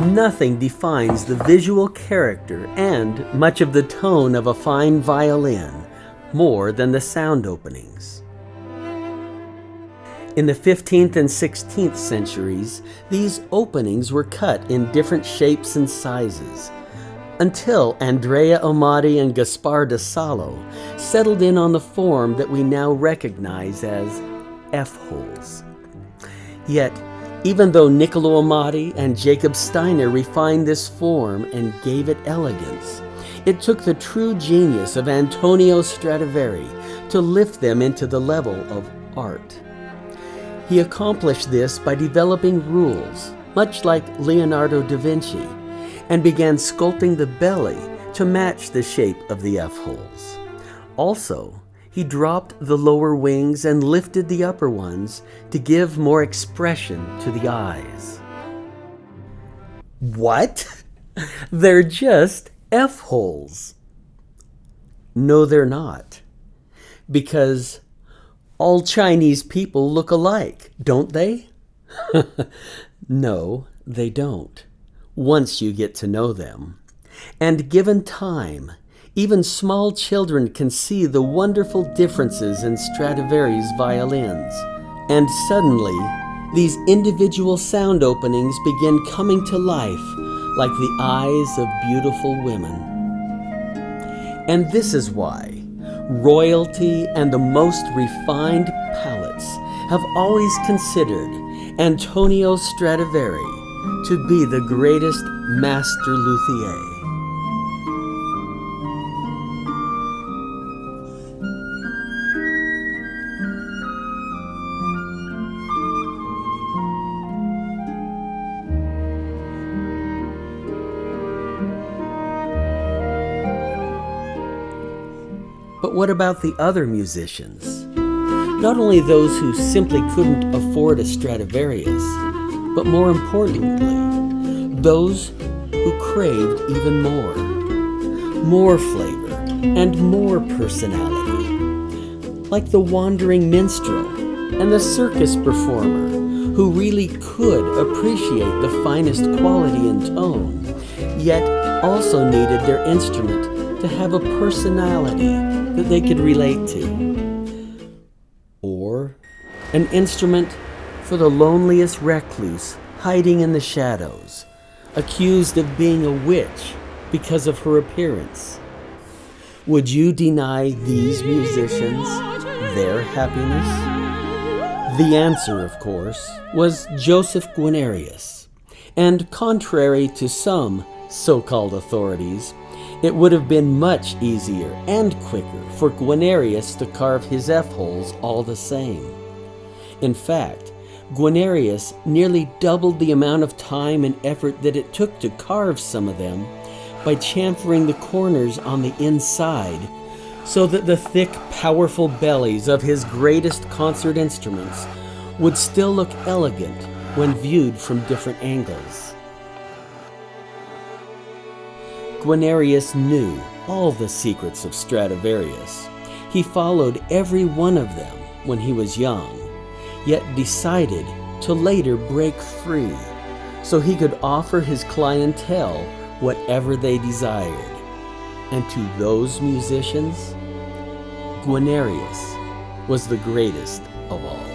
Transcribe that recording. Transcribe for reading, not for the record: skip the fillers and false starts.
Nothing defines the visual character and much of the tone of a fine violin more than the sound openings. In the 15th and 16th centuries, these openings were cut in different shapes and sizes, until Andrea Amati and Gaspar da Salo settled in on the form that we now recognize as F-holes. Yet, even though Niccolo Amati and Jacob Steiner refined this form and gave it elegance, it took the true genius of Antonio Stradivari to lift them into the level of art. He accomplished this by developing rules, much like Leonardo da Vinci, and began sculpting the belly to match the shape of the F-holes. Also, he dropped the lower wings and lifted the upper ones to give more expression to the eyes. What? They're just F-holes. No, they're not. Because all Chinese people look alike, don't they? No, they don't, once you get to know them. And given time, even small children can see the wonderful differences in Stradivari's violins. And suddenly, these individual sound openings begin coming to life like the eyes of beautiful women. And this is why royalty and the most refined palates have always considered Antonio Stradivari to be the greatest master luthier. But what about the other musicians? Not only those who simply couldn't afford a Stradivarius, but more importantly, those who craved even more. More flavor and more personality. Like the wandering minstrel and the circus performer who really could appreciate the finest quality and tone, yet also needed their instrument to have a personality that they could relate to. Or an instrument for the loneliest recluse hiding in the shadows, accused of being a witch because of her appearance. Would you deny these musicians their happiness? The answer, of course, was Joseph Guarnerius, and contrary to some so-called authorities, it would have been much easier and quicker for Guarnerius to carve his F-holes all the same. In fact, Guarnerius nearly doubled the amount of time and effort that it took to carve some of them by chamfering the corners on the inside so that the thick, powerful bellies of his greatest concert instruments would still look elegant when viewed from different angles. Guarnerius knew all the secrets of Stradivarius. He followed every one of them when he was young, yet decided to later break free so he could offer his clientele whatever they desired. And to those musicians, Guarnerius was the greatest of all.